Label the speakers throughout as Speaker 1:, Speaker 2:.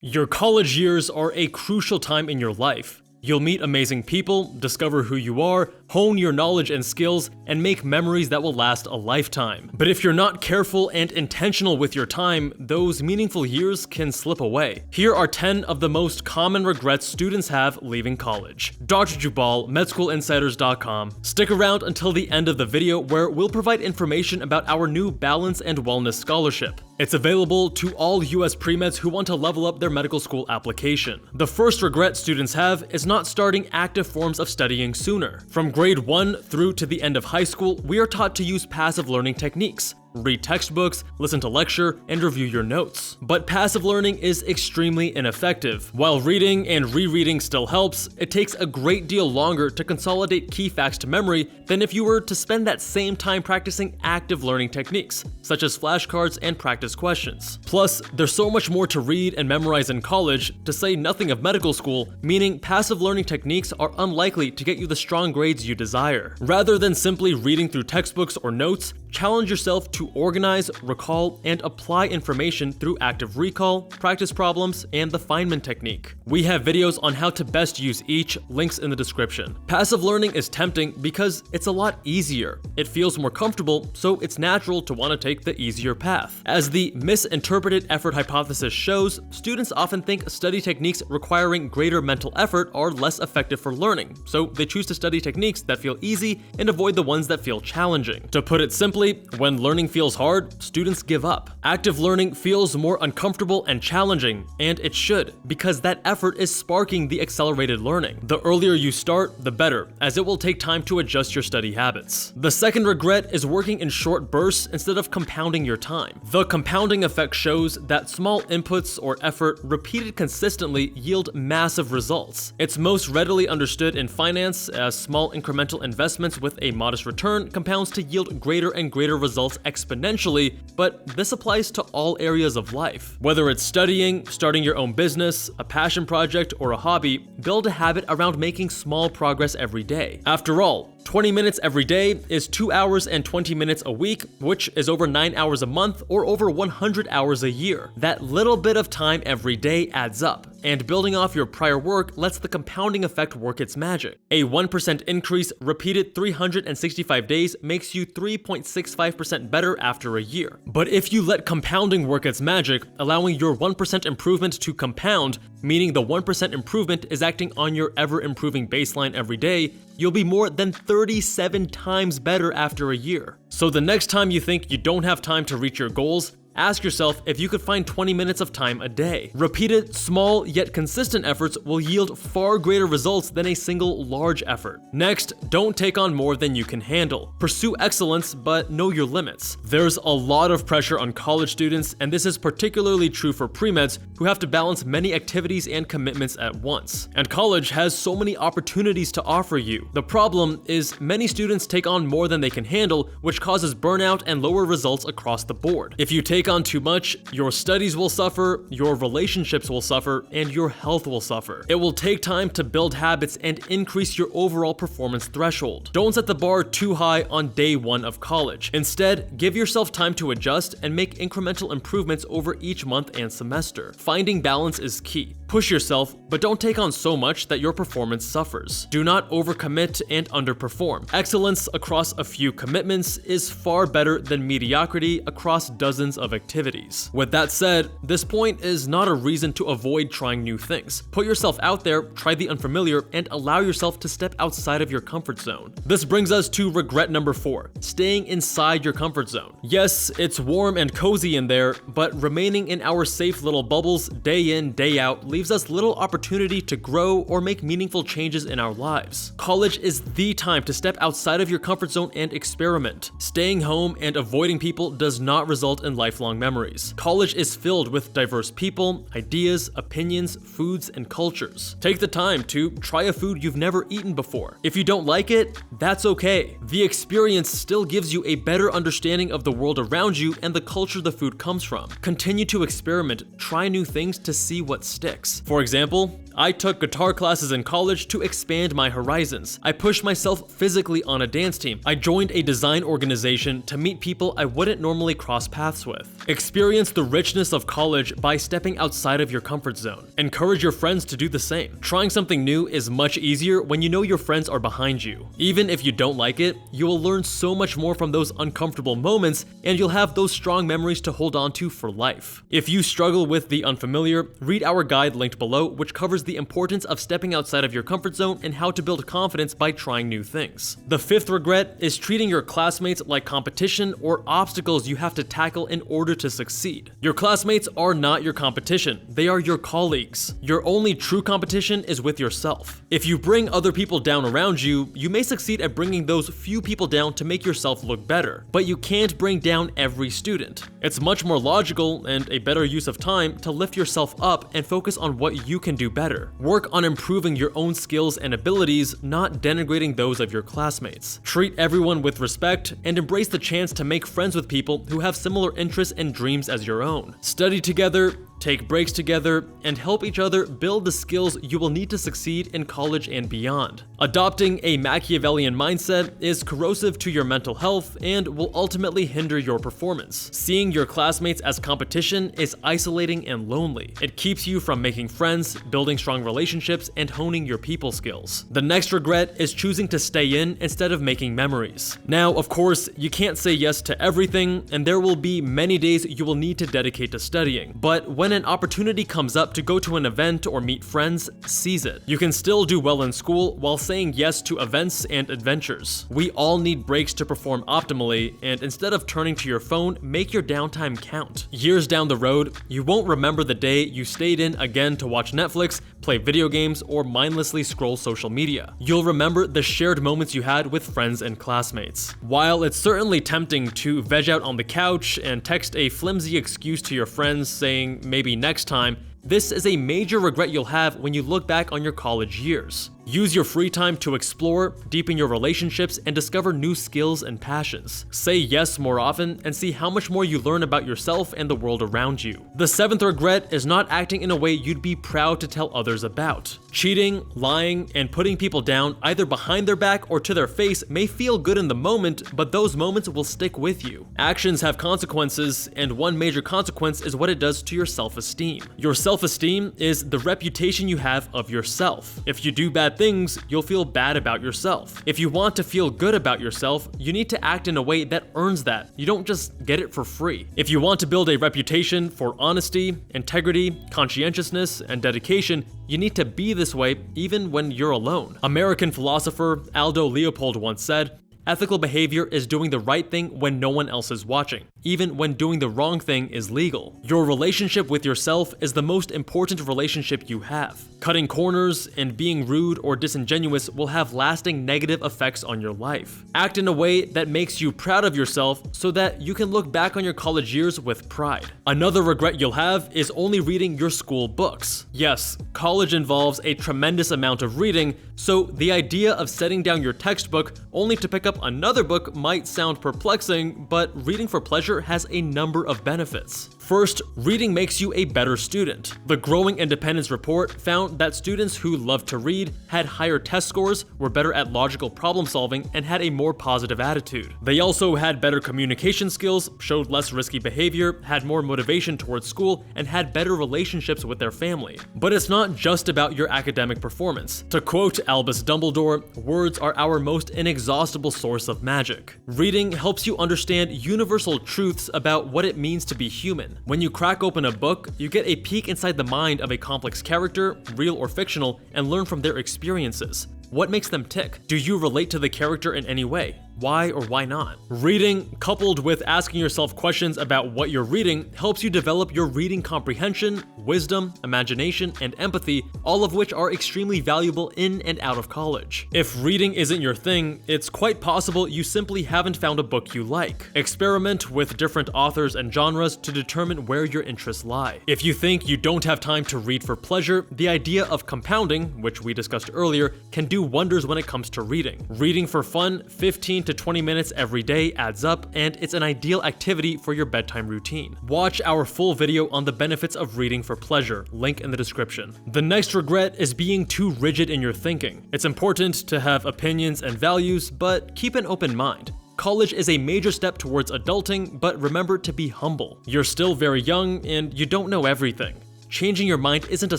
Speaker 1: Your college years are a crucial time in your life. You'll meet amazing people, discover who you are, hone your knowledge and skills, and make memories that will last a lifetime. But if you're not careful and intentional with your time, those meaningful years can slip away. Here are 10 of the most common regrets students have leaving college. Dr. Jubal, MedSchoolInsiders.com. Stick around until the end of the video where we'll provide information about our new Balance and Wellness Scholarship. It's available to all US pre-meds who want to level up their medical school application. The first regret students have is not starting active forms of studying sooner. From grade 1 through to the end of high school, we are taught to use passive learning techniques. Read textbooks, listen to lecture, and review your notes. But passive learning is extremely ineffective. While reading and rereading still helps, it takes a great deal longer to consolidate key facts to memory than if you were to spend that same time practicing active learning techniques, such as flashcards and practice questions. Plus, there's so much more to read and memorize in college, to say nothing of medical school, meaning passive learning techniques are unlikely to get you the strong grades you desire. Rather than simply reading through textbooks or notes, challenge yourself to organize, recall, and apply information through active recall, practice problems, and the Feynman technique. We have videos on how to best use each, links in the description. Passive learning is tempting because it's a lot easier. It feels more comfortable, so it's natural to want to take the easier path. As the misinterpreted effort hypothesis shows, students often think study techniques requiring greater mental effort are less effective for learning, so they choose to study techniques that feel easy and avoid the ones that feel challenging. To put it simply, when learning feels hard, students give up. Active learning feels more uncomfortable and challenging, and it should, because that effort is sparking the accelerated learning. The earlier you start, the better, as it will take time to adjust your study habits. The second regret is working in short bursts instead of compounding your time. The compounding effect shows that small inputs or effort repeated consistently yield massive results. It's most readily understood in finance, as small incremental investments with a modest return compounds to yield greater and greater results exponentially, but this applies to all areas of life. Whether it's studying, starting your own business, a passion project, or a hobby, build a habit around making small progress every day. After all, 20 minutes every day is 2 hours and 20 minutes a week, which is over 9 hours a month or over 100 hours a year. That little bit of time every day adds up, and building off your prior work lets the compounding effect work its magic. A 1% increase repeated 365 days makes you 3.65% better after a year. But if you let compounding work its magic, allowing your 1% improvement to compound, meaning the 1% improvement is acting on your ever-improving baseline every day, you'll be more than 37 times better after a year. So the next time you think you don't have time to reach your goals, ask yourself if you could find 20 minutes of time a day. Repeated, small, yet consistent efforts will yield far greater results than a single large effort. Next, don't take on more than you can handle. Pursue excellence, but know your limits. There's a lot of pressure on college students, and this is particularly true for pre-meds who have to balance many activities and commitments at once. And college has so many opportunities to offer you. The problem is many students take on more than they can handle, which causes burnout and lower results across the board. If you take on too much, your studies will suffer, your relationships will suffer, and your health will suffer. It will take time to build habits and increase your overall performance threshold. Don't set the bar too high on day one of college. Instead, give yourself time to adjust and make incremental improvements over each month and semester. Finding balance is key. Push yourself, but don't take on so much that your performance suffers. Do not overcommit and underperform. Excellence across a few commitments is far better than mediocrity across dozens of activities. With that said, this point is not a reason to avoid trying new things. Put yourself out there, try the unfamiliar, and allow yourself to step outside of your comfort zone. This brings us to regret number 4, staying inside your comfort zone. Yes, it's warm and cozy in there, but remaining in our safe little bubbles day in, day out leaves us little opportunity to grow or make meaningful changes in our lives. College is the time to step outside of your comfort zone and experiment. Staying home and avoiding people does not result in lifelong memories. College is filled with diverse people, ideas, opinions, foods, and cultures. Take the time to try a food you've never eaten before. If you don't like it, that's okay. The experience still gives you a better understanding of the world around you and the culture the food comes from. Continue to experiment, try new things to see what sticks. For example, I took guitar classes in college to expand my horizons. I pushed myself physically on a dance team. I joined a design organization to meet people I wouldn't normally cross paths with. Experience the richness of college by stepping outside of your comfort zone. Encourage your friends to do the same. Trying something new is much easier when you know your friends are behind you. Even if you don't like it, you will learn so much more from those uncomfortable moments, and you'll have those strong memories to hold on to for life. If you struggle with the unfamiliar, read our guide linked below, which covers the importance of stepping outside of your comfort zone and how to build confidence by trying new things. The fifth regret is treating your classmates like competition or obstacles you have to tackle in order to succeed. Your classmates are not your competition, they are your colleagues. Your only true competition is with yourself. If you bring other people down around you, you may succeed at bringing those few people down to make yourself look better, but you can't bring down every student. It's much more logical and a better use of time to lift yourself up and focus on what you can do better. Work on improving your own skills and abilities, not denigrating those of your classmates. Treat everyone with respect and embrace the chance to make friends with people who have similar interests and dreams as your own. Study together, take breaks together, and help each other build the skills you will need to succeed in college and beyond. Adopting a Machiavellian mindset is corrosive to your mental health and will ultimately hinder your performance. Seeing your classmates as competition is isolating and lonely. It keeps you from making friends, building strong relationships, and honing your people skills. The next regret is choosing to stay in instead of making memories. Now, of course, you can't say yes to everything, and there will be many days you will need to dedicate to studying, but when an opportunity comes up to go to an event or meet friends, seize it. You can still do well in school while saying yes to events and adventures. We all need breaks to perform optimally, and instead of turning to your phone, make your downtime count. Years down the road, you won't remember the day you stayed in again to watch Netflix, play video games, or mindlessly scroll social media. You'll remember the shared moments you had with friends and classmates. While it's certainly tempting to veg out on the couch and text a flimsy excuse to your friends saying maybe next time, this is a major regret you'll have when you look back on your college years. Use your free time to explore, deepen your relationships, and discover new skills and passions. Say yes more often and see how much more you learn about yourself and the world around you. The seventh regret is not acting in a way you'd be proud to tell others about. Cheating, lying, and putting people down either behind their back or to their face may feel good in the moment, but those moments will stick with you. Actions have consequences, and one major consequence is what it does to your self-esteem. Your self-esteem is the reputation you have of yourself. If you do bad things, you'll feel bad about yourself. If you want to feel good about yourself, you need to act in a way that earns that. You don't just get it for free. If you want to build a reputation for honesty, integrity, conscientiousness, and dedication, you need to be this way even when you're alone. American philosopher Aldo Leopold once said, "Ethical behavior is doing the right thing when no one else is watching, even when doing the wrong thing is legal." Your relationship with yourself is the most important relationship you have. Cutting corners and being rude or disingenuous will have lasting negative effects on your life. Act in a way that makes you proud of yourself so that you can look back on your college years with pride. Another regret you'll have is only reading your school books. Yes, college involves a tremendous amount of reading, so the idea of setting down your textbook only to pick up another book might sound perplexing, but reading for pleasure has a number of benefits. First, reading makes you a better student. The Growing Independence Report found that students who loved to read had higher test scores, were better at logical problem solving, and had a more positive attitude. They also had better communication skills, showed less risky behavior, had more motivation towards school, and had better relationships with their family. But it's not just about your academic performance. To quote Albus Dumbledore, "Words are our most inexhaustible source of magic." Reading helps you understand universal truths about what it means to be human. When you crack open a book, you get a peek inside the mind of a complex character, real or fictional, and learn from their experiences. What makes them tick? Do you relate to the character in any way? Why or why not? Reading, coupled with asking yourself questions about what you're reading, helps you develop your reading comprehension, wisdom, imagination, and empathy, all of which are extremely valuable in and out of college. If reading isn't your thing, it's quite possible you simply haven't found a book you like. Experiment with different authors and genres to determine where your interests lie. If you think you don't have time to read for pleasure, the idea of compounding, which we discussed earlier, can do wonders when it comes to reading. Reading for fun 15 to to 20 minutes every day adds up, and it's an ideal activity for your bedtime routine. Watch our full video on the benefits of reading for pleasure, link in the description. The next regret is being too rigid in your thinking. It's important to have opinions and values, but keep an open mind. College is a major step towards adulting, but remember to be humble. You're still very young, and you don't know everything. Changing your mind isn't a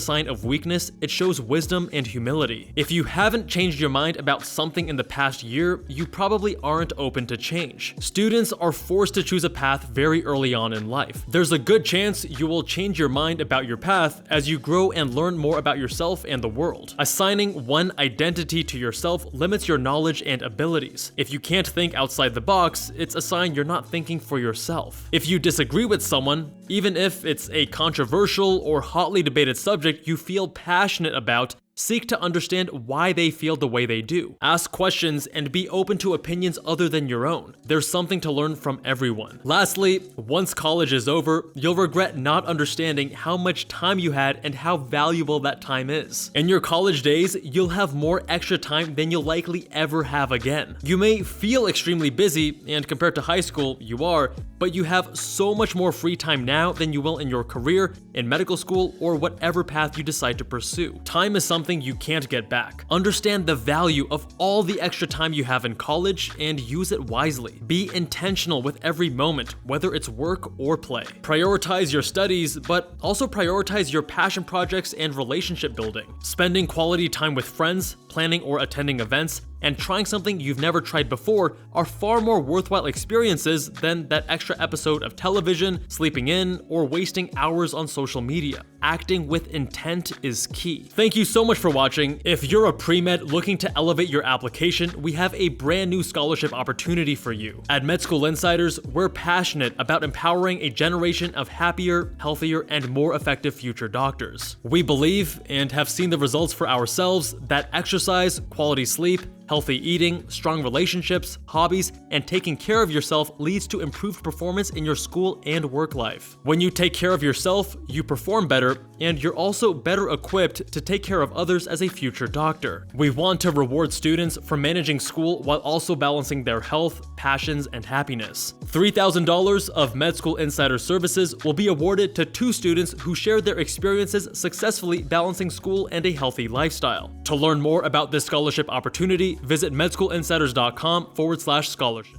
Speaker 1: sign of weakness, it shows wisdom and humility. If you haven't changed your mind about something in the past year, you probably aren't open to change. Students are forced to choose a path very early on in life. There's a good chance you will change your mind about your path as you grow and learn more about yourself and the world. Assigning one identity to yourself limits your knowledge and abilities. If you can't think outside the box, it's a sign you're not thinking for yourself. If you disagree with someone, even if it's a controversial or hotly debated subject you feel passionate about, seek to understand why they feel the way they do. Ask questions and be open to opinions other than your own. There's something to learn from everyone. Lastly, once college is over, you'll regret not understanding how much time you had and how valuable that time is. In your college days, you'll have more extra time than you'll likely ever have again. You may feel extremely busy, and compared to high school, you are, but you have so much more free time now than you will in your career, in medical school, or whatever path you decide to pursue. Time is something you can't get back. Understand the value of all the extra time you have in college and use it wisely. Be intentional with every moment, whether it's work or play. Prioritize your studies, but also prioritize your passion projects and relationship building. Spending quality time with friends, planning or attending events, and trying something you've never tried before are far more worthwhile experiences than that extra episode of television, sleeping in, or wasting hours on social media. Acting with intent is key. Thank you so much for watching. If you're a pre-med looking to elevate your application, we have a brand new scholarship opportunity for you. At Med School Insiders, we're passionate about empowering a generation of happier, healthier, and more effective future doctors. We believe, and have seen the results for ourselves, that exercise, quality sleep, healthy eating, strong relationships, hobbies, and taking care of yourself leads to improved performance in your school and work life. When you take care of yourself, you perform better, and you're also better equipped to take care of others as a future doctor. We want to reward students for managing school while also balancing their health, passions, and happiness. $3,000 of Med School Insider services will be awarded to 2 students who shared their experiences successfully balancing school and a healthy lifestyle. To learn more about this scholarship opportunity, visit medschoolinsiders.com/scholarship.